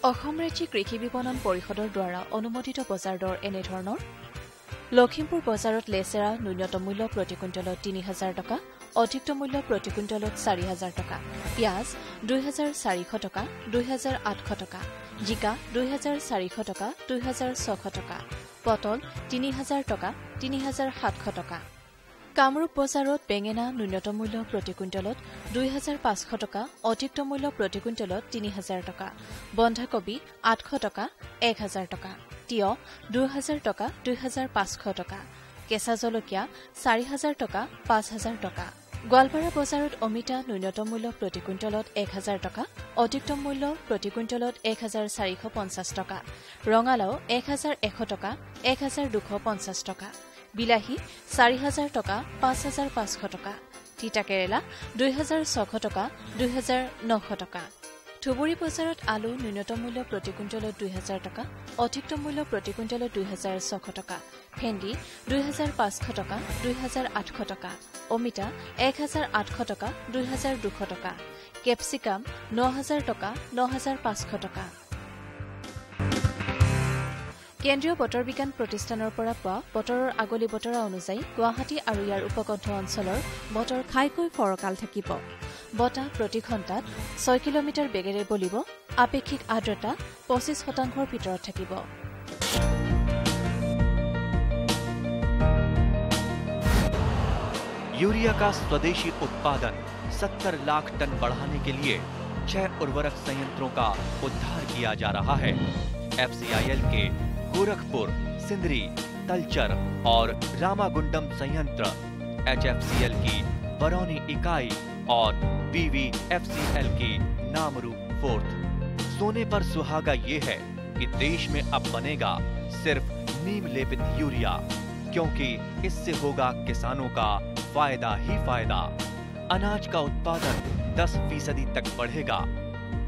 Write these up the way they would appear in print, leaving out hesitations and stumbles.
অসম ৰাজ্যিক কৃষি বিপণন পৰিষদৰ দ্বাৰা অনুমোদিত বজাৰ দৰ এনেধৰণৰ লখিমপুৰ বজাৰত লেচেৰা ন্যূনতম মূল্য প্ৰতি কুইণ্টলত ৩,০০০ টকা, অধিকতম মূল্য প্ৰতি কুইণ্টলত ৪,০০০ টকা, পিঁয়াজ ২,৪০০ টকা, ২,৮০০ টকা, জিকা ২,৪০০ টকা, ২,৬০০ টকা, পটল ৩,০০০ টকা, ৩,৭০০ টকা। কামৰূপ বজাৰত বেঙেনা ন্যূনতম মূল্য প্ৰতি কুইণ্টলত ২,৫০০ টকা, অধিকতম মূল্য প্ৰতি কুইণ্টলত ৩,০০০ টকা, বন্ধাকবি ৮০০ টকা, ১,০০০ টকা, তিয়হ ২,০০০ টকা, ২,৫০০ টকা, কেঁচা জলকীয়া ৪,০০০ টকা, ৫,০০০ টকা। গোৱালপাৰা বজাৰত অমিতা ন্যূনতম মূল্য প্ৰতি কুইণ্টলত ১,০০০ টকা, অধিকতম মূল্য প্ৰতি কুইণ্টলত ১,৪৫০ টকা, ৰঙালাও ১,১০০ টকা, ১,২৫০ টকা, বিলাহী ৪,০০০ টকা, ৫,৫০০ টকা, তিতাকেৰেলা ২,৬০০ টকা, ২,৯০০ টকা। ধুবুৰী বজাৰত আলু ন্যূনতম মূল্য প্ৰতি কুইণ্টলত ২,০০০ টকা, অধিকতম মূল্য প্ৰতি কুইণ্টলত ২,৬০০ টকা, ভেন্দি ২,৫০০ টকা, ২,৮০০ টকা, অমিতা ১,৮০০ টকা, ২,২০০ টকা, কেপচিকাম ৯,০০০ টকা, ৯,৫০০ টকা। কেন্দ্ৰীয় বতৰ বিজ্ঞান প্ৰতিষ্ঠানৰ পৰা পোৱা বতৰৰ আগলি বতৰা অনুযায়ী গুৱাহাটী আৰু ইয়াৰ উপকণ্ঠ অঞ্চলৰ বতৰ ঘাইকৈ ফৰকাল থাকিব। বতাহ প্ৰতি ঘণ্টাত ৬ কিলোমিটাৰ বেগেৰে বলিব। আপেক্ষিক আৰ্দ্ৰতা ২৫% ভিতৰত থাকিব। यूरिया का स्वदेशी उत्पादन 70 लाख टन बढ़ाने के लिए 6 उर्वरक संयंत्रों का उद्धार किया जा रहा है। FCIL के गोरखपुर, सिंदरी, तलचर और रामागुंडम संयंत्र, HFCL की बरौनी इकाई और BVFCL की नामरू फोर्थ। सोने पर सुहागा ये है कि देश में अब बनेगा सिर्फ नीम लेपित यूरिया, क्योंकि इससे होगा किसानों का फायदा ही फायदा। अनाज का उत्पादन 10% तक बढ़ेगा।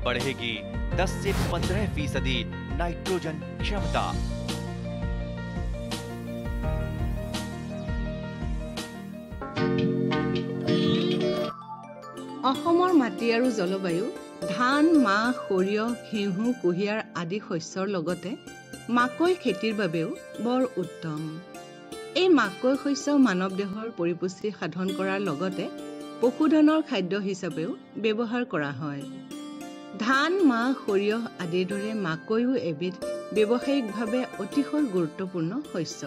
बढ़ेगी 10 से 15% नाइट्रोजन क्षमता। অসমৰ মাটি আৰু জলবায়ু ধান, মাহ, সৰিয়হ, ঘেঁহু, কুঁহিয়াৰ আদি শস্যৰ লগতে মাকৈ খেতিৰ বাবেও বৰ উত্তম। এই মাকৈ শস্য মানৱ দেহৰ পৰিপুষ্টি সাধন কৰাৰ লগতে পশুধনৰ খাদ্য হিচাপেও ব্যৱহাৰ কৰা হয়। ধান, মাহ, সৰিয়হ আদিৰ দৰে মাকৈও এবিধ ব্যৱসায়িকভাৱে অতিশয় গুৰুত্বপূৰ্ণ শস্য।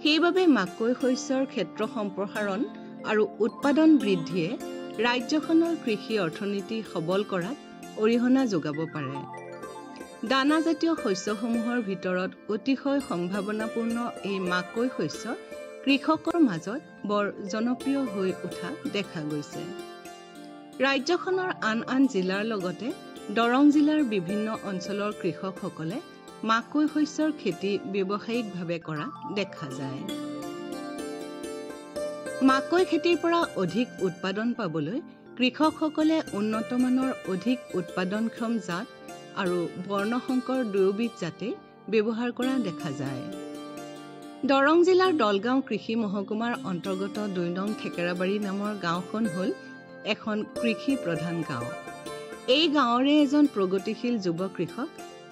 সেইবাবে মাকৈ শস্যৰ ক্ষেত্ৰ সম্প্ৰসাৰণ আৰু উৎপাদন বৃদ্ধিয়ে ৰাজ্যখনৰ কৃষি অৰ্থনীতি সবল কৰাত অৰিহণা যোগাব পাৰে। দানাজাতীয় শস্যসমূহৰ ভিতৰত অতিশয় সম্ভাৱনাপূৰ্ণ এই মাকৈ শস্য কৃষকৰ মাজত বৰ জনপ্ৰিয় হৈ উঠা দেখা গৈছে। ৰাজ্যখনৰ আন আন জিলাৰ লগতে দৰং জিলাৰ বিভিন্ন অঞ্চলৰ কৃষকসকলে মাকৈ শস্যৰ খেতি ব্যৱসায়িকভাৱে কৰা দেখা যায়। মাকৈ খেতিৰ পৰা অধিক উৎপাদন পাবলৈ কৃষকসকলে উন্নতমানৰ অধিক উৎপাদনক্ষম জাত আৰু বৰ্ণসংকৰ দুয়োবিধ জাতে ব্যৱহাৰ কৰা দেখা যায়। দৰং জিলাৰ দলগাঁও কৃষি মহকুমাৰ অন্তৰ্গত ২ নং থেকেৰাবাৰী নামৰ গাঁওখন হ'ল এখন কৃষি প্ৰধান গাঁও। এই গাঁৱৰে এজন প্ৰগতিশীল যুৱ কৃষক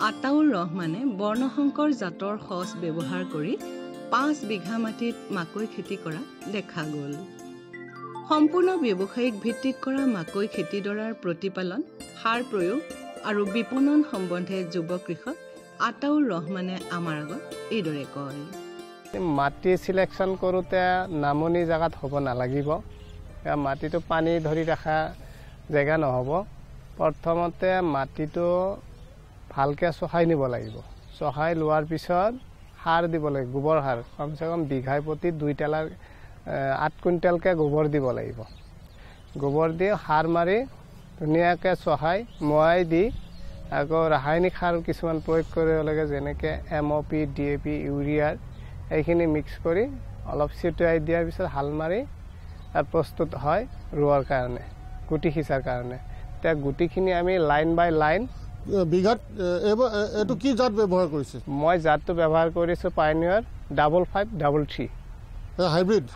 আতাউৰ ৰহমানে বৰ্ণসংকৰ জাতৰ সঁচ ব্যৱহাৰ কৰি ৫ বিঘা মাটিত মাকৈ খেতি কৰা দেখা গ'ল। সম্পূৰ্ণ ব্যৱসায়িক ভিত্তিত কৰা মাকৈ খেতিডৰাৰ প্ৰতিপালন, সাৰ প্ৰয়োগ আৰু বিপণন সম্বন্ধে যুৱ কৃষক আতাউৰ ৰহমানে আমাৰ আগত এইদৰে কয়। মাটি চিলেকশ্যন কৰোঁতে নামনি জেগাত হ'ব নালাগিব। মাটিটো পানী ধৰি ৰখা জেগা নহ'ব। প্ৰথমতে মাটিটো ভালকৈ চহাই নিব লাগিব। চহাই লোৱাৰ পিছত সাৰ দিব লাগিব, গোবৰ সাৰ কমচে কম বিঘাই প্ৰতি 8 কুইণ্টেলকৈ গোবৰ দিব লাগিব। গোবৰ দি সাৰ মাৰি ধুনীয়াকৈ চহাই ময়াই দি আকৌ ৰাসায়নিক সাৰ কিছুমান প্ৰয়োগ কৰিব লাগে, যেনেকৈ MOP, DAP, ইউৰিয়াৰ এইখিনি মিক্স কৰি অলপ ছটিয়াই দিয়াৰ পিছত হাল মাৰি প্ৰস্তুত হয় ৰোৱাৰ কাৰণে, গুটি সিঁচাৰ কাৰণে। এতিয়া গুটিখিনি আমি লাইন বাই লাইন বিঘাত এইটো কি জাত ব্যৱহাৰ কৰিছে? মই জাতটো ব্যৱহাৰ কৰিছোঁ পাইনিয়াৰ 5533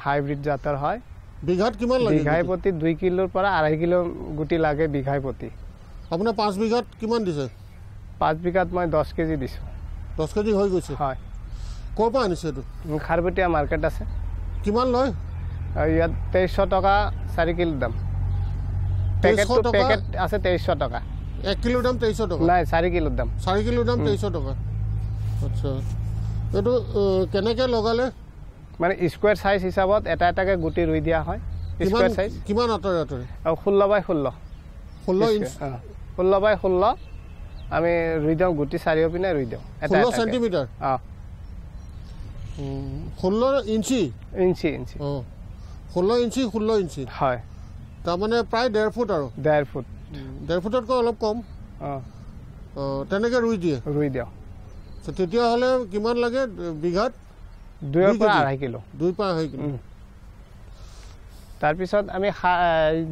হাইব্ৰিড জাতৰ হয়। বিঘাত কিমান লাগে? বিঘাই প্ৰতি 2 কিলোৰ পৰা 2.5 কিলো গুটি লাগে বিঘাই প্ৰতি। আপোনাৰ 5 বিঘাত কিমান দিছে? 5 বিঘাত মই 10 কেজি দিছোঁ। 10 কেজি হৈ গৈছে? হয়। ক'ৰ পৰা আনিছে এইটো? খাৰবেটিয়া মাৰ্কেট আছে। কিমান লয়? ইয়াত 2300 টকা 4 কিলো দাম। পেকেট আছে 2300 টকা। 1 কিলো দাম 2300 টকা? নাই, 4 কিলো দাম। 4 কিলো দাম 2300 টকা। আচ্ছা, এইটো কেনেকৈ লগালে? মানে স্কুৱেৰ চাইজ হিচাপত এটা এটাকৈ গুটি ৰুই দিয়া হয়। স্কুৱেৰ চাইজ কিমান আঁতৰে আঁতৰে? 16 বাই 16। 16 ইঞ্চ? 16 বাই 16 আমি ৰুই দিওঁ, গুটি চাৰিওপিনে ৰুই দিওঁ। 16 centimetre? 16 inch? Inch. 16 inch 16 inch? হয়। তাৰমানে প্ৰায় 1.5 ফুট আৰু? 1.5 ফুট। 1.5 ফুটতকৈ অলপ কম? তেনেকৈ ৰুই দিয়ে? ৰুই দিওঁ। তেতিয়াহ'লে কিমান লাগে বিঘাত? 2 পৰা 2.5 কিলো। 2 পৰা 2.5 কিলো। তাৰপিছত আমি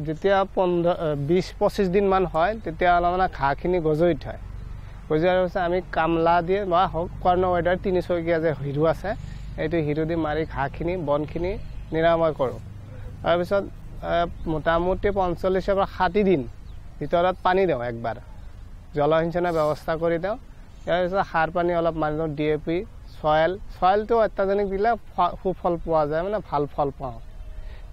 যেতিয়া 20-25 দিনমান হয় তেতিয়া অলপমান ঘাঁহখিনি গজৰি থয়। গজৰাৰ পিছত আমি কামলা দিয়ে বা হওক কৰ্ণৱেডাৰ 300 যে হিৰো আছে, এইটো হিৰো দি মাৰি ঘাঁহখিনি বনখিনি নিৰাময় কৰোঁ। তাৰপিছত মোটামুটি 45 পৰা 60 দিন ভিতৰত পানী দিওঁ একবাৰ, জলসিঞ্চনৰ ব্যৱস্থা কৰি দিওঁ। ইয়াৰ পিছত সাৰ পানী অলপ মাৰি দিওঁ, DAP, চয়েলটো অত্যাধুনিক দিলে সুফল পোৱা যায়, মানে ভাল ফল পাওঁ।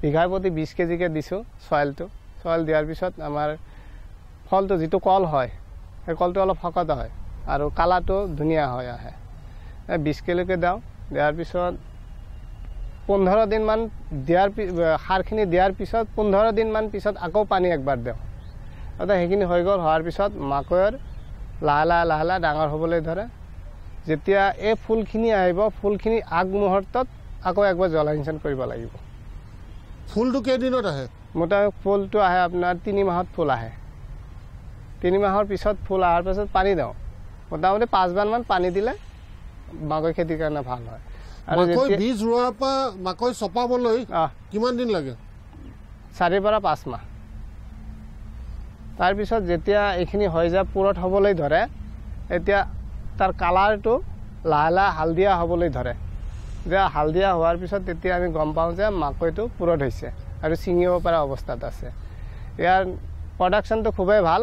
বিঘাৰ প্ৰতি 20 কেজিকৈ দিছোঁ চয়েল দিয়াৰ পিছত আমাৰ ফলটো যিটো কল হয় সেই কলটো অলপ শকত হয় আৰু কালাৰটো ধুনীয়া হৈ আহে। 20 কিলোকৈ দিওঁ। দিয়াৰ পিছত 15 দিনমান সাৰখিনি দিয়াৰ পিছত 15 দিনমান পিছত আকৌ পানী একবাৰ দিওঁ। সেইখিনি হৈ গ'ল। হোৱাৰ পিছত মাকৈৰ লাহে লাহে ডাঙৰ হ'বলৈ ধৰে। যেতিয়া এই ফুলখিনি আহিব, ফুলখিনি আগমুহূৰ্তত আকৌ একবাৰ জলসিঞ্চন কৰিব লাগিব। ফুলটো কেইদিনত আহে? মোটামুটি ফুলটো আহে আপোনাৰ 3 মাহত ফুল আহে। 3 মাহৰ পিছত ফুল অহাৰ পিছত পানী দিওঁ। মোটামুটি 5 বাৰমান পানী দিলে মাকৈ খেতিৰ কাৰণে ভাল হয়। আৰু বীজ ৰোৱাৰ পৰা মাকৈ চপাবলৈ কিমান দিন লাগে? 4 পৰা 5 মাহ। তাৰপিছত যেতিয়া এইখিনি হৈ যায়, পুৰত হ'বলৈ ধৰে, এতিয়া তাৰ কালাৰটো লাহে লাহে হালধীয়া হ'বলৈ ধৰে। যে হালধীয়া হোৱাৰ পিছত তেতিয়া আমি গম পাওঁ যে মাকৈটো পুৰত হৈছে আৰু ছিঙিব পৰা অৱস্থাত আছে। ইয়াৰ প্ৰডাকশ্যনটো খুবেই ভাল।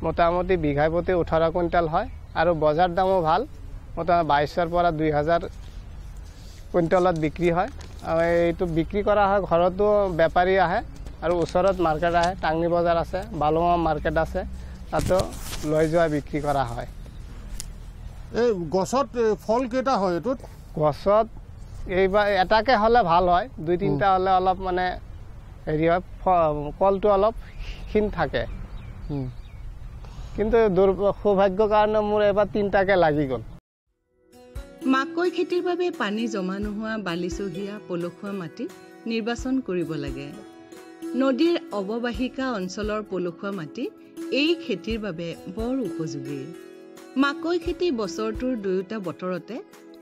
মোটামুটি বিঘাই প্ৰতি 18 কুইণ্টেল হয় আৰু বজাৰ দামো ভাল। মোটামুটি 2200 পৰা 2000 কুইণ্টেলত বিক্ৰী হয়। আৰু এইটো বিক্ৰী কৰা হয়, ঘৰতো বেপাৰী আহে আৰু ওচৰত মাৰ্কেট আহে, টাংনি বজাৰ আছে, বালুমা মাৰ্কেট আছে, তাতো লৈ যোৱা বিক্ৰী কৰা হয়। এই গছত ফল কেইটা হয় এইটোত? গছত এইবাৰ এটাকে হ'লে ভাল হয়, 2-3টা হ'লে অলপ মানে হেৰি হয়, কলটো অলপ ক্ষীণ থাকে। কিন্তু সৌভাগ্যৰ কাৰণে মোৰ এবাৰ 3টাকে লাগি গ'ল। মাকৈ খেতিৰ বাবে পানী জমা নোহোৱা বালিচহীয়া পলসুৱা মাটি নিৰ্বাচন কৰিব লাগে। নদীৰ অৱবাহিকা অঞ্চলৰ পলসুৱা মাটি এই খেতিৰ বাবে বৰ উপযোগী। মাকৈ খেতি বছৰটোৰ 2টা বতৰতে,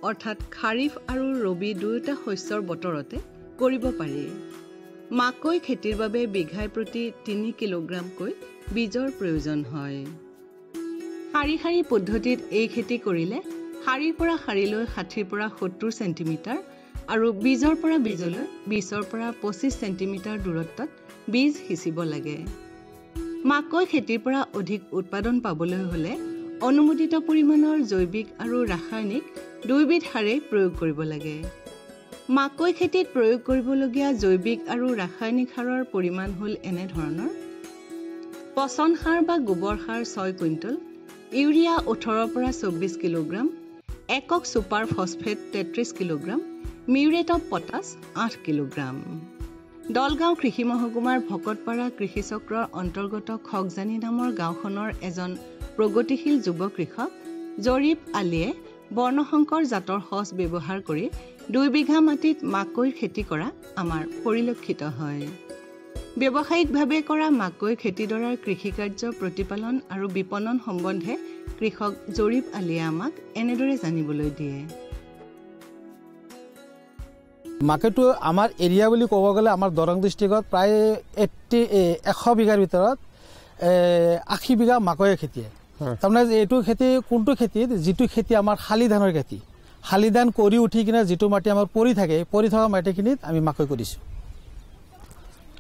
অৰ্থাৎ খাৰিফ আৰু ৰবি 2টা শস্যৰ বতৰতে কৰিব পাৰি। মাকৈ খেতিৰ বাবে বিঘাই প্ৰতি 3 কিলোগ্ৰামকৈ বীজৰ প্ৰয়োজন হয়। শাৰী শাৰী পদ্ধতিত এই খেতি কৰিলে শাৰীৰ পৰা শাৰীলৈ 60 পৰা 70 চেণ্টিমিটাৰ আৰু বীজৰ পৰা বীজলৈ 20 পৰা 25 চেণ্টিমিটাৰ দূৰত্বত বীজ সিঁচিব লাগে। মাকৈ খেতিৰ পৰা অধিক উৎপাদন পাবলৈ হ'লে অনুমোদিত পৰিমাণৰ জৈৱিক আৰু ৰাসায়নিক দুয়োবিধ সাৰেই প্ৰয়োগ কৰিব লাগে। মাকৈ খেতিত প্ৰয়োগ কৰিবলগীয়া জৈৱিক আৰু ৰাসায়নিক সাৰৰ পৰিমাণ হ'ল এনেধৰণৰ: পচন সাৰ বা গোবৰ সাৰ 6 কুইণ্টল, ইউৰিয়া 18 পৰা 24 কিলোগ্ৰাম, একক super phosphate 33 kilogram, muriate of potash 8 kilogram. Dalgaon কৃষি মহকুমাৰ ভকতপাৰা কৃষি চক্ৰৰ অন্তৰ্গত খগজানী নামৰ গাঁওখনৰ এজন প্ৰগতিশীল যুৱ কৃষক জৰীপ আলীয়ে বৰ্ণশংকৰ জাতৰ সঁচ ব্যৱহাৰ কৰি 2 বিঘা মাটিত মাকৈৰ খেতি কৰা আমাৰ পৰিলক্ষিত হয়। ব্যৱসায়িকভাৱে কৰা মাকৈ খেতিডৰাৰ কৃষিকাৰ্য প্ৰতিপালন আৰু বিপণন সম্বন্ধে কৃষক জৰীপ আলীয়ে আমাক এনেদৰে জানিবলৈ দিয়ে। মাকৈটো আমাৰ এৰিয়া বুলি ক'ব গ'লে আমাৰ দৰং ডিষ্ট্ৰিক্টত প্ৰায় 100 বিঘাৰ ভিতৰত 80 বিঘা মাকৈৰ খেতি। তাৰমানে এইটো খেতি কোনটো খেতিত, যিটো খেতি আমাৰ শালি ধানৰ খেতি, শালি ধান কৰি উঠি কিনে যিটো মাটি আমাৰ পৰি থাকে, পৰি থকা মাটিখিনিত আমি মাকৈ কৰিছোঁ।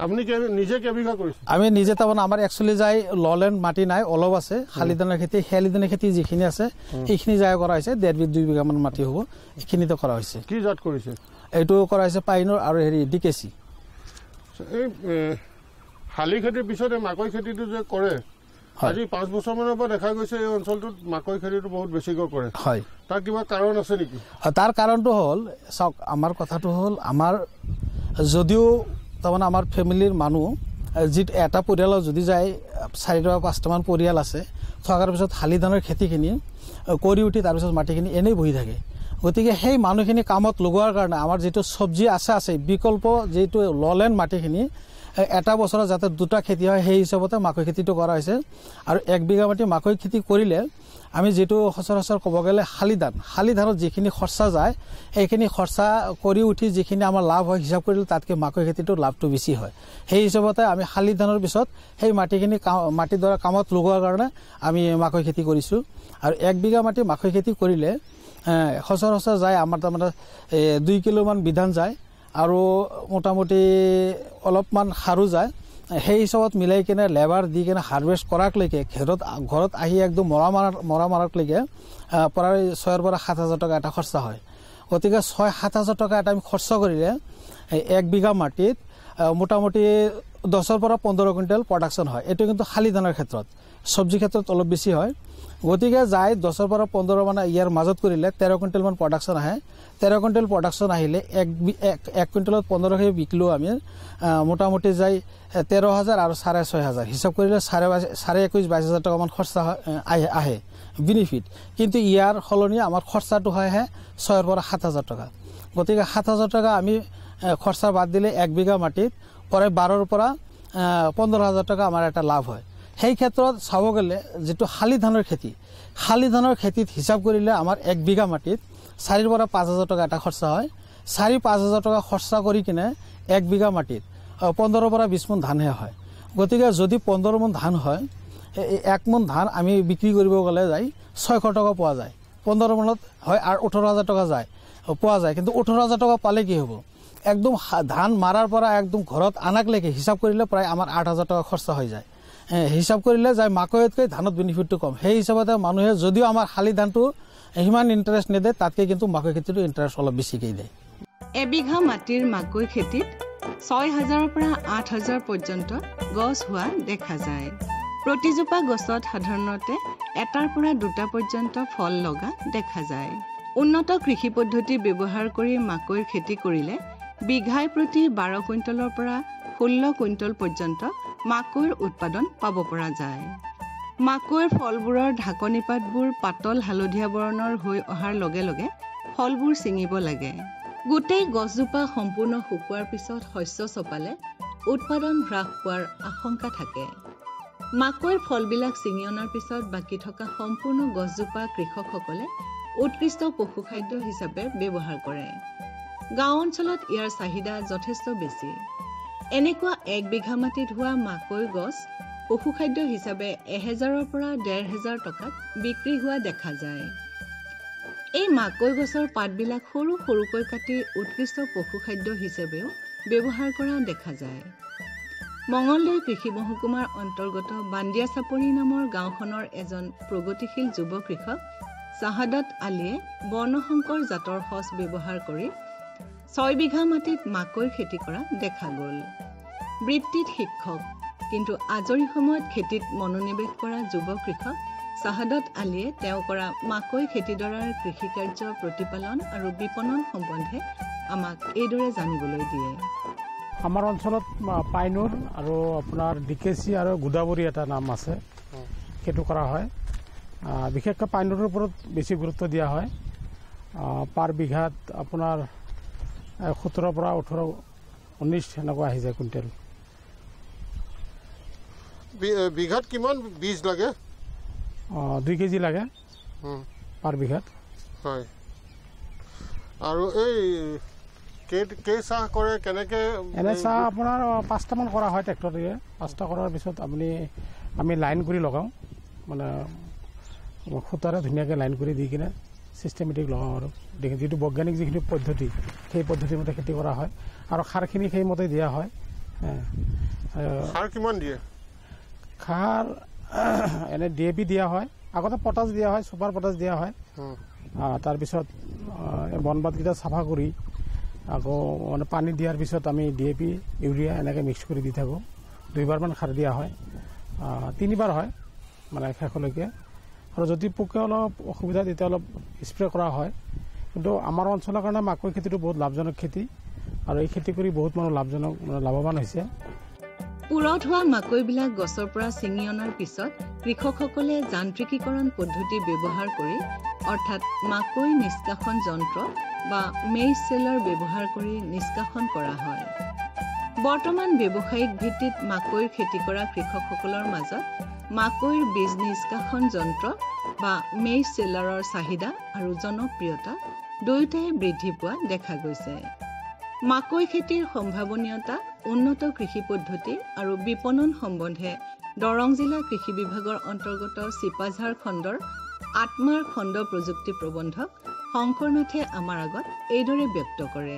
আপনি নিজে কেবিঘা কৰিছে? আমি নিজে তাৰমানে আমাৰ একচুৱেলি যাই ললেণ্ড মাটি নাই, অলপ আছে। শালি ধানৰ খেতি, শেৱালি ধানৰ খেতি যিখিনি আছে সেইখিনি যাই কৰা হৈছে। 1.5-2 বিঘামান মাটি হ'ব, এইখিনিতে কৰা হৈছে। কি জাত কৰিছে? এইটো কৰা হৈছে পাইনৰ আৰু ডিকেচি। এই শালি খেতিৰ পিছতে মাকৈ খেতিটো যে কৰে, আজি 5 বছৰমানৰ পৰা দেখা গৈছে এই অঞ্চলটোত মাকৈ খেতিটো বহুত বেছিকৈ কৰে। হয়, তাৰ কিবা কাৰণ আছে নেকি? তাৰ কাৰণটো হ'ল, চাওক, আমাৰ কথাটো হ'ল, আমাৰ যদিও তাৰমানে আমাৰ ফেমিলিৰ মানুহ যিটো এটা পৰিয়ালত যদি যায় 4 বা 5টামান পৰিয়াল আছে, থকাৰ পিছত শালি ধানৰ খেতিখিনি কৰি উঠি তাৰপিছত মাটিখিনি এনেই বহি থাকে। গতিকে সেই মানুহখিনি কামত লগোৱাৰ কাৰণে আমাৰ যিটো চব্জি আছে বিকল্প যিটো ললেণ্ড মাটিখিনি এটা বছৰত যাতে 2টা খেতি হয় সেই হিচাপতে মাকৈ খেতিটো কৰা হৈছে। আৰু 1 বিঘা মাটি মাকৈ খেতি কৰিলে আমি যিটো সচৰাচৰ ক'ব গ'লে শালি ধানত যিখিনি খৰচা যায় সেইখিনি খৰচা কৰি উঠি যিখিনি আমাৰ লাভ হয় হিচাপ কৰিলে তাতকৈ মাকৈ খেতিটোৰ লাভটো বেছি হয়। সেই হিচাপতে আমি শালি ধানৰ পিছত সেই মাটিখিনি মাটিডৰা কামত লগোৱাৰ কাৰণে আমি মাকৈ খেতি কৰিছোঁ। আৰু 1 বিঘা মাটি মাকৈ খেতি কৰিলে সচৰাচৰ যায় আমাৰ তাৰমানে 2 কিলোমান বিধান যায় আৰু মোটামুটি অলপমান সাৰো যায়। সেই হিচাপত মিলাই কিনে লেবাৰ দি কিনে হাৰভেষ্ট কৰাকলৈকে ঘৰত আহি একদম মৰা মাৰাকলৈকে প্ৰায় 6,000 পৰা 7,000 টকা এটা খৰচা হয়। গতিকে 6-7,000 টকা এটা আমি খৰচ কৰিলে 1 বিঘা মাটিত মোটামুটি 10 পৰা 15 কুইণ্টেল প্ৰডাকশ্যন হয়। এইটো কিন্তু শালি ধানৰ ক্ষেত্ৰত, চব্জি ক্ষেত্ৰত অলপ বেছি হয়। গতিকে যায় 10 পৰা 15 মানে ইয়াৰ মাজত কৰিলে 13 কুইণ্টেলমান প্ৰডাকশ্যন আহে। 13 কুইণ্টেল প্ৰডাকশ্যন আহিলে 1 কুইণ্টেলত 1500 বিকিলেও আমি মোটামুটি যায় 13,000 আৰু 6,500 হিচাপ কৰিলে 21,000-22,000 টকামান খৰচা আহে বেনিফিট। কিন্তু ইয়াৰ সলনি আমাৰ খৰচাটো হয় 6,000 পৰা 7,000 টকা। গতিকে 7,000 টকা আমি খৰচা বাদ দিলে 1 বিঘা মাটিত প্ৰায় 12,000 পৰা 15,000 টকা আমাৰ এটা লাভ হয়। সেই ক্ষেত্ৰত চাব গ'লে যিটো শালি ধানৰ খেতিত হিচাপ কৰিলে আমাৰ 1 বিঘা মাটিত 4,000 পৰা 5,000 টকা এটা খৰচা হয়। 4,000-5,000 টকা খৰচা কৰি কিনে 1 বিঘা মাটিত 15 পৰা 20 মোন ধানহে হয়। গতিকে যদি 15 মোন ধান হয়, 1 মোন ধান আমি বিক্ৰী কৰিব গ'লে যায় 600 টকা পোৱা যায়। 15 মোনত হয় আৰু 18,000 টকা পোৱা যায়। কিন্তু 18,000 টকা পালে কি হ'ব? একদম ধান মাৰাৰ পৰা একদম ঘৰত আনাকলৈকে হিচাপ কৰিলে প্ৰায় আমাৰ 8,000 টকা খৰচা হৈ যায়। হিচাপ কৰিলে যায় মাকৈতকৈ ধানত বেনিফিটটো কম। সেই হিচাপতে মানুহে যদিও আমাৰ শালি ধানটো সিমান ইণ্টাৰেষ্ট নিদিয়ে, তাতকৈ কিন্তু মাকৈ খেতিটো ইণ্টাৰেষ্ট অলপ বেছিকৈ দিয়ে। এবিঘা মাটিৰ মাকৈ খেতিত 6,000 পৰা 8,000 পৰ্যন্ত গছ হোৱা দেখা যায়। প্ৰতিজোপা গছত সাধাৰণতে 1টাৰ পৰা 2টা পৰ্যন্ত ফল লগা দেখা যায়। উন্নত কৃষি পদ্ধতি ব্যৱহাৰ কৰি মাকৈৰ খেতি কৰিলে বিঘাই প্ৰতি 12 কুইণ্টলৰ পৰা 16 কুইণ্টল পৰ্যন্ত মাকৈৰ উৎপাদন পাব পৰা যায়। মাকৈৰ ফলবোৰৰ ঢাকনি পাতবোৰ পাতল হালধীয়া বৰণৰ হৈ অহাৰ লগে লগে ফলবোৰ ছিঙিব লাগে। গোটেই গছজোপা সম্পূৰ্ণ শুকোৱাৰ পিছত শস্য চপালে উৎপাদন হ্ৰাস পোৱাৰ আশংকা থাকে। মাকৈৰ ফলবিলাক ছিঙি অনাৰ পিছত বাকী থকা সম্পূৰ্ণ গছজোপা কৃষকসকলে উৎকৃষ্ট পশুখাদ্য হিচাপে ব্যৱহাৰ কৰে। গাঁও অঞ্চলত ইয়াৰ চাহিদা যথেষ্ট বেছি। এনেকুৱা 1 বিঘা মাটিত হোৱা মাকৈ গছ পশুখাদ্য হিচাপে 1,000 পৰা 1,500 টকাত বিক্ৰী হোৱা দেখা যায়। এই মাকৈ গছৰ পাতবিলাক সৰু সৰুকৈ কাটি উৎকৃষ্ট পশুখাদ্য হিচাপেও ব্যৱহাৰ কৰা দেখা যায়। মঙলদৈ কৃষি মহকুমাৰ অন্তৰ্গত বান্দিয়া চাপৰি নামৰ গাঁওখনৰ এজন প্ৰগতিশীল যুৱ কৃষক চাহাদত আলীয়ে বৰ্ণশংকৰ জাতৰ সঁচ ব্যৱহাৰ কৰি 6 বিঘা মাটিত মাকৈ খেতি কৰা দেখা গ'ল। বৃত্তিত শিক্ষক, কিন্তু আজৰি সময়ত খেতিত মনোনিৱেশ কৰা যুৱ কৃষক চাহাদত আলীয়ে তেওঁ কৰা মাকৈ খেতিডৰাৰ কৃষিকাৰ্য প্ৰতিপালন আৰু বিপণন সম্বন্ধে আমাক এইদৰে জানিবলৈ দিয়ে। আমাৰ অঞ্চলত পাইনুৰ আৰু আপোনাৰ ডিকেচি আৰু গোদাবৰী এটা নাম আছে, সেইটো কৰা হয়। বিশেষকৈ পাইনুৰৰ ওপৰত বেছি গুৰুত্ব দিয়া হয়। পাৰ বিঘাত আপোনাৰ 17 পৰা 18-19 এনেকুৱা আহি যায় কুইণ্টেল। বিঘাত কিমান বীজ লাগে? 2 কেজি লাগে পাৰ বিঘাত। হয়। আৰু এই কেই চাহ কৰে কেনেকৈ? এনে চাহ আপোনাৰ 5টামান কৰা হয় ট্ৰেক্টৰেৰে। 5টা কৰাৰ পিছত আমি লাইন কৰি লগাওঁ, মানে সূতাৰে ধুনীয়াকৈ লাইন কৰি দি কিনে ছিষ্টেমেটিক লগাওঁ। আৰু যিটো বৈজ্ঞানিক যিখিনি পদ্ধতি সেই পদ্ধতিৰ মতে খেতি কৰা হয় আৰু সাৰখিনি সেইমতে দিয়া হয়। সাৰ কিমান দিয়ে? সাৰ এনে DAP দিয়া হয়, আগতে পটাছ দিয়া হয়, ছুপাৰ পটাছ দিয়া হয়। তাৰপিছত বনবাদকেইটা চাফা কৰি আকৌ মানে পানী দিয়াৰ পিছত আমি DAP ইউৰিয়া এনেকৈ মিক্স কৰি দি থাকোঁ। 2বাৰমান সাৰ দিয়া হয়, 3বাৰ হয় মানে শেষলৈকে। আৰু যদি পোকে অলপ অসুবিধা তেতিয়া অলপ স্প্ৰে কৰা হয়। কিন্তু আমাৰ অঞ্চলৰ কাৰণে মাকৈ খেতিটো বহুত লাভজনক খেতি, আৰু এই খেতি কৰি বহুত মানুহ লাভৱান হৈছে। পুৰঠ হোৱা মাকৈবিলাক গছৰ পৰা ছিঙি অনাৰ পিছত কৃষকসকলে যান্ত্ৰিকীকৰণ পদ্ধতি ব্যৱহাৰ কৰি অৰ্থাৎ মাকৈ নিষ্কাশন যন্ত্ৰ বা মেইজ চেলাৰ ব্যৱহাৰ কৰি নিষ্কাশন কৰা হয়। বৰ্তমান ব্যৱসায়িক ভিত্তিত মাকৈৰ খেতি কৰা কৃষকসকলৰ মাজত মাকৈৰ বীজ নিষ্কাশন যন্ত্ৰ বা মেইজ চেলাৰৰ চাহিদা আৰু জনপ্ৰিয়তা দুয়োটাই বৃদ্ধি পোৱা দেখা গৈছে। মাকৈ খেতিৰ সম্ভাৱনীয়তা, উন্নত কৃষি পদ্ধতি আৰু বিপণন সম্বন্ধে দৰং জিলা কৃষি বিভাগৰ অন্তৰ্গত চিপাঝাৰ খণ্ডৰ আত্মাৰ খণ্ড প্ৰযুক্তি প্ৰবন্ধক শংকৰনাথে আমাৰ আগত এইদৰে ব্যক্ত কৰে।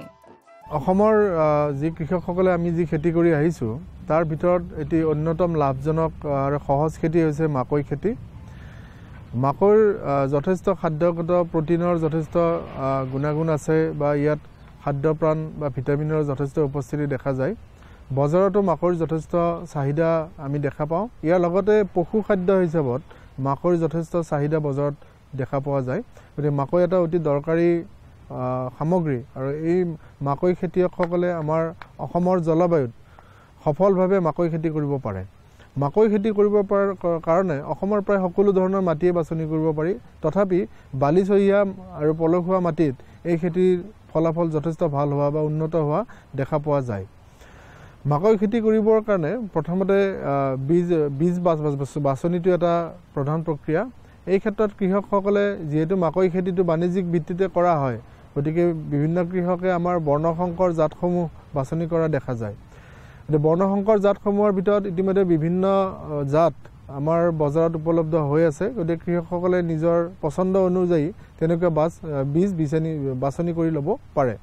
অসমৰ যি কৃষকসকলে আমি যি খেতি কৰি আহিছোঁ তাৰ ভিতৰত এটি অন্যতম লাভজনক আৰু সহজ খেতি হৈছে মাকৈ খেতি। মাকৈৰ যথেষ্ট খাদ্যগত প্ৰটিনৰ যথেষ্ট গুণাগুণ আছে বা ইয়াত খাদ্যপ্ৰাণ বা ভিটামিনৰ যথেষ্ট উপস্থিতি দেখা যায়। বজাৰতো মাকৈৰ যথেষ্ট চাহিদা আমি দেখা পাওঁ। ইয়াৰ লগতে পশু খাদ্য হিচাপত মাকৈৰ যথেষ্ট চাহিদা বজাৰত দেখা পোৱা যায়। গতিকে মাকৈ এটা অতি দৰকাৰী সামগ্ৰী, আৰু এই মাকৈ খেতিয়কসকলে আমাৰ অসমৰ জলবায়ুত সফলভাৱে মাকৈ খেতি কৰিব পাৰে। মাকৈ খেতি কৰিব পৰাৰ কাৰণে অসমৰ প্ৰায় সকলো ধৰণৰ মাটিয়ে বাছনি কৰিব পাৰি। তথাপি বালিচহীয়া আৰু পলসুৱা মাটিত এই খেতিৰ ফলাফল যথেষ্ট ভাল হোৱা বা উন্নত হোৱা দেখা পোৱা যায়। মাকৈ খেতি কৰিবৰ কাৰণে প্ৰথমতে বীজ বাছনিটো এটা প্ৰধান প্ৰক্ৰিয়া। এই ক্ষেত্ৰত কৃষকসকলে যিহেতু মাকৈ খেতিটো বাণিজ্যিক ভিত্তিতে কৰা হয়, গতিকে বিভিন্ন কৃষকে আমাৰ বৰ্ণসংকৰ জাতসমূহ বাছনি কৰা দেখা যায়। বৰ্ণসংকৰ জাতসমূহৰ ভিতৰত ইতিমধ্যে বিভিন্ন জাত আমাৰ বজাৰত উপলব্ধ হৈ আছে। গতিকে কৃষকসকলে নিজৰ পচন্দ অনুযায়ী তেনেকুৱা বীজ বাছনি কৰি ল'ব পাৰে।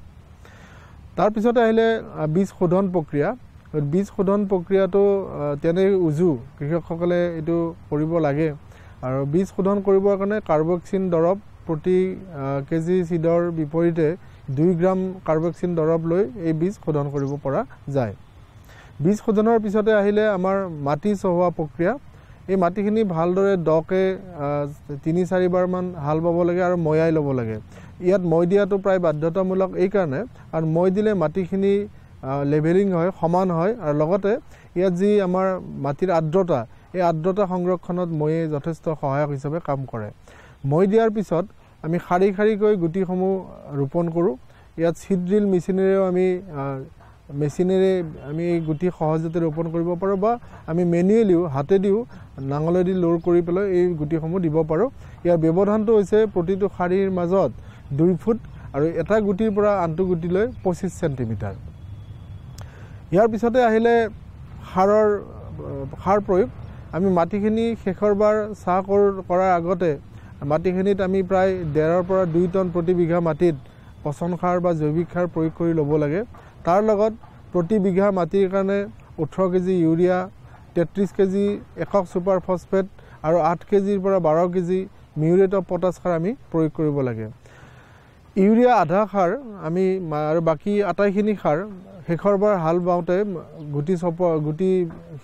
তাৰপিছতে আহিলে বীজ শোধন প্ৰক্ৰিয়া। বীজ শোধন প্ৰক্ৰিয়াটো তেনে উজু কৃষকসকলে এইটো কৰিব লাগে। আৰু বীজ শোধন কৰিবৰ কাৰণে কাৰ্বক্সিন দৰৱ প্ৰতি কেজি চিডৰ বিপৰীতে 2 গ্ৰাম কাৰ্বক্সিন দৰৱ লৈ এই বীজ শোধন কৰিব পৰা যায়। বীজ শোধনৰ পিছতে আহিলে আমাৰ মাটি চহোৱা প্ৰক্ৰিয়া। এই মাটিখিনি ভালদৰে দকে 3-4 বাৰমান হাল বাব লাগে আৰু ময়াই ল'ব লাগে। ইয়াত মই দিয়াটো প্ৰায় বাধ্যতামূলক এইকাৰণে, আৰু মই দিলে মাটিখিনি লেভেলিং হয়, সমান হয়, আৰু লগতে ইয়াত যি আমাৰ মাটিৰ আৰ্দ্ৰতা, এই আৰ্দ্ৰতা সংৰক্ষণত ময়ে যথেষ্ট সহায়ক হিচাপে কাম কৰে। মই দিয়াৰ পিছত আমি শাৰী শাৰীকৈ গুটিসমূহ ৰোপণ কৰোঁ। ইয়াত চিড ড্ৰিল মেচিনেৰেও মেচিনেৰে আমি এই গুটি সহজতে ৰোপণ কৰিব পাৰোঁ, বা আমি মেনুৱেলিও হাতেদিও নাঙলেদি লোৰ কৰি পেলাই এই গুটিসমূহ দিব পাৰোঁ। ইয়াৰ ব্যৱধানটো হৈছে প্ৰতিটো শাৰীৰ মাজত 2 ফুট আৰু এটা গুটিৰ পৰা আনটো গুটিলৈ 25 চেণ্টিমিটাৰ। ইয়াৰ পিছতে আহিলে সাৰ প্ৰয়োগ। আমি মাটিখিনি শেষৰবাৰ চাহ কৰাৰ আগতে মাটিখিনিত আমি প্ৰায় 1.5 পৰা 2 টন প্ৰতি বিঘা মাটিত পচন সাৰ বা জৈৱিক সাৰ প্ৰয়োগ কৰি ল'ব লাগে। তাৰ লগত প্ৰতি বিঘা মাটিৰ কাৰণে 18 কেজি ইউৰিয়া, 33 কেজি একক ছুপাৰ ফছফেট আৰু 8 কেজিৰ পৰা 12 কেজি মিউৰেট অফ পটাছ সাৰ আমি প্ৰয়োগ কৰিব লাগে। ইউৰিয়া আধা সাৰ আমি আৰু বাকী আটাইখিনি সাৰ শেষৰবাৰ হাল বাওঁতে গুটি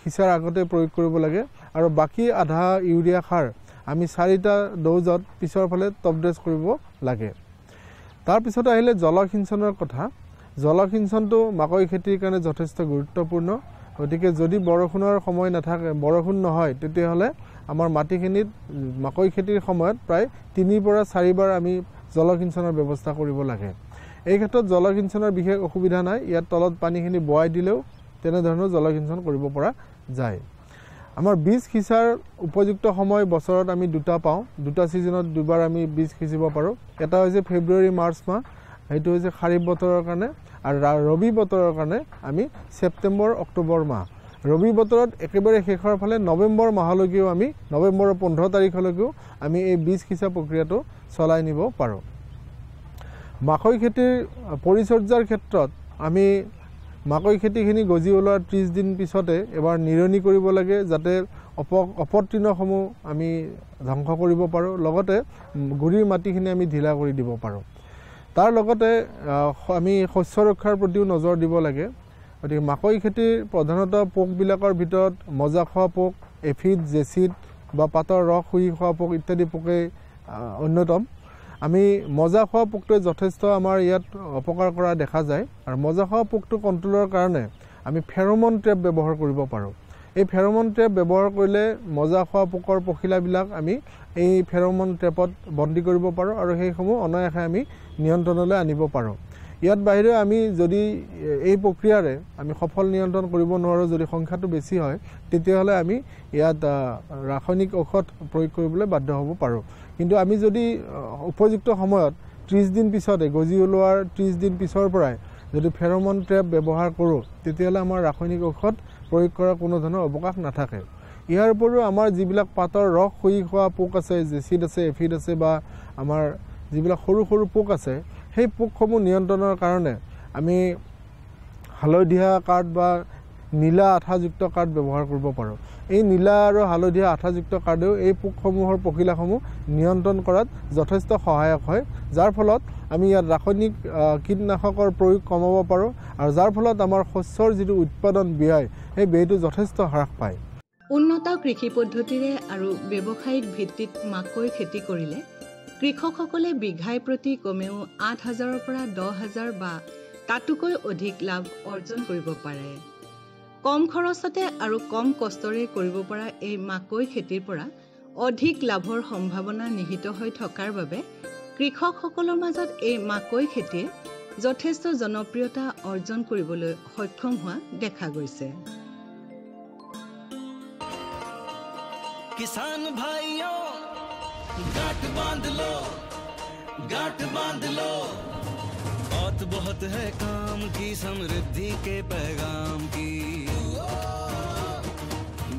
সিঁচাৰ আগতে প্ৰয়োগ কৰিব লাগে, আৰু বাকী আধা ইউৰিয়া সাৰ আমি 4টা ড'জত পিছৰ ফালে টপ ড্ৰেছ কৰিব লাগে। তাৰপিছত আহিলে জলসিঞ্চনৰ কথা। জলসিঞ্চনটো মাকৈ খেতিৰ কাৰণে যথেষ্ট গুৰুত্বপূৰ্ণ। গতিকে যদি বৰষুণৰ সময় নাথাকে, বৰষুণ নহয়, তেতিয়াহ'লে আমাৰ মাটিখিনিত মাকৈ খেতিৰ সময়ত প্ৰায় 3 পৰা 4 বাৰ আমি জলসিঞ্চনৰ ব্যৱস্থা কৰিব লাগে। এই ক্ষেত্ৰত জলসিঞ্চনৰ বিশেষ অসুবিধা নাই। ইয়াত তলত পানীখিনি বোৱাই দিলেও তেনেধৰণৰ জলসিঞ্চন কৰিব পৰা যায়। আমাৰ বীজ সিঁচাৰ উপযুক্ত সময় বছৰত আমি 2টা পাওঁ। 2টা ছিজনত 2 বাৰ আমি বীজ সিঁচিব পাৰোঁ। এটা হৈছে ফেব্ৰুৱাৰী মাৰ্চ মাহ, সেইটো হৈছে খাৰিফ বতৰৰ কাৰণে, আৰু ৰবি বতৰৰ কাৰণে আমি ছেপ্টেম্বৰ অক্টোবৰ মাহ। ৰবি বতৰত একেবাৰে শেষৰ ফালে নৱেম্বৰ মাহলৈকেও আমি নৱেম্বৰৰ 15 তাৰিখলৈকেও আমি এই বীজ সিঁচা প্ৰক্ৰিয়াটো চলাই নিব পাৰোঁ। মাকৈ খেতিৰ পৰিচৰ্যাৰ ক্ষেত্ৰত আমি মাকৈ খেতিখিনি গজি ওলোৱাৰ 30 দিন পিছতে এবাৰ নিৰণি কৰিব লাগে যাতে অপতৃণসমূহ আমি ধ্বংস কৰিব পাৰোঁ, লগতে গুৰিৰ মাটিখিনি আমি ঢিলা কৰি দিব পাৰোঁ। তাৰ লগতে আমি শস্য ৰক্ষাৰ প্ৰতিও নজৰ দিব লাগে। গতিকে মাকৈ খেতিৰ প্ৰধানতঃ পোকবিলাকৰ ভিতৰত মজা খোৱা পোক, এফিড, জেচিড বা পাতৰ ৰস শুহি খোৱা পোক ইত্যাদি পোকেই অন্যতম। আমি মজা খোৱা পোকটোৱে যথেষ্ট আমাৰ ইয়াত অপকাৰ কৰা দেখা যায় আৰু মজা খোৱা পোকটো কণ্ট্ৰলৰ কাৰণে আমি ফেৰমন ট্ৰেপ ব্যৱহাৰ কৰিব পাৰোঁ। এই ফেৰমন ট্ৰেপ ব্যৱহাৰ কৰিলে মজা খোৱা পোকৰ পখিলাবিলাক আমি এই ফেৰমন ট্ৰেপত বন্দী কৰিব পাৰোঁ আৰু সেইসমূহ অনায়াসে আমি নিয়ন্ত্ৰণলৈ আনিব পাৰোঁ। ইয়াত বাহিৰেও আমি যদি এই প্ৰক্ৰিয়াৰে আমি সফল নিয়ন্ত্ৰণ কৰিব নোৱাৰোঁ, যদি সংখ্যাটো বেছি হয়, তেতিয়াহ'লে আমি ইয়াত ৰাসায়নিক ঔষধ প্ৰয়োগ কৰিবলৈ বাধ্য হ'ব পাৰোঁ। কিন্তু আমি যদি উপযুক্ত সময়ত 30 দিন পিছতে গজি ওলোৱাৰ 30 দিন পিছৰ পৰাই যদি ফেৰমন ট্ৰেপ ব্যৱহাৰ কৰোঁ, তেতিয়াহ'লে আমাৰ ৰাসায়নিক ঔষধ প্ৰয়োগ কৰাৰ কোনো ধৰণৰ অৱকাশ নাথাকে। ইয়াৰ উপৰিও আমাৰ যিবিলাক পাতৰ ৰস শুহি খোৱা পোক আছে, জেচিড আছে, এফিড আছে বা আমাৰ যিবিলাক সৰু সৰু পোক আছে, সেই পোকসমূহ নিয়ন্ত্ৰণৰ কাৰণে আমি হালধীয়া কাঠ বা নীলা আঠাযুক্ত কাঠ ব্যৱহাৰ কৰিব পাৰোঁ। এই নীলা আৰু হালধীয়া আঠাযুক্ত কাঠেও এই পোকসমূহৰ পখিলাসমূহ নিয়ন্ত্ৰণ কৰাত যথেষ্ট সহায়ক হয়, যাৰ ফলত আমি ইয়াত ৰাসায়নিক কীটনাশকৰ প্ৰয়োগ কমাব পাৰোঁ আৰু যাৰ ফলত আমাৰ শস্যৰ যিটো উৎপাদন ব্যয়, সেই ব্যয়টো যথেষ্ট হ্ৰাস পায়। উন্নত কৃষি পদ্ধতিৰে আৰু ব্যৱসায়িক ভিত্তিত মাকৈ খেতি কৰিলে কৃষকসকলে বিঘাই প্ৰতি কমেও 8,000ৰ পৰা 10,000 বা তাতোকৈ অধিক লাভ অৰ্জন কৰিব পাৰে। কম খৰচতে আৰু কম কষ্টৰে কৰিব পৰা এই মাকৈ খেতিৰ পৰা অধিক লাভৰ সম্ভাৱনা নিহিত হৈ থকাৰ বাবে কৃষকসকলৰ মাজত এই মাকৈ খেতিয়ে যথেষ্ট জনপ্ৰিয়তা অৰ্জন কৰিবলৈ সক্ষম হোৱা দেখা গৈছে। किसान भाइयों गांठ बांध लो, गांठ बांध लो, बहुत है काम की, समृद्धि के पैगाम की।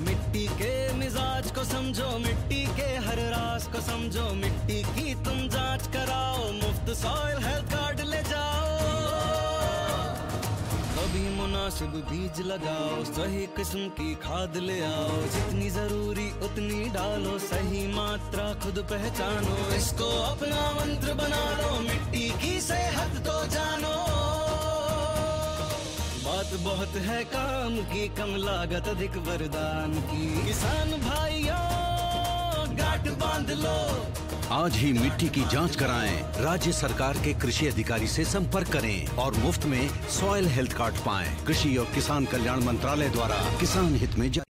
मिट्टी के मिजाज को समझो, मिट्टी के हर राज को समझो, मिट्टी की तुम जांच कराओ, मुफ्त सॉइल हेल्थ कार्ड ले जाओ। कभी मुनासिब बीज लगाओ, सही किस्म की खाद ले आओ, जितनी जरूरी उतनी डालो, सही मात्रा खुद पहचानो, इसको अपना मंत्र बना लो, मिट्टी की सेहत तो जानो। बात बहुत है काम की, कम लागत अधिक वरदान की, किसान भाइयों गांठ बांध लो। आज ही मिट्टी की जांच कराएं, राज्य सरकार के कृषि अधिकारी से संपर्क करें और मुफ्त में सॉइल हेल्थ कार्ड पाएं। कृषि और किसान कल्याण मंत्रालय द्वारा किसान हित में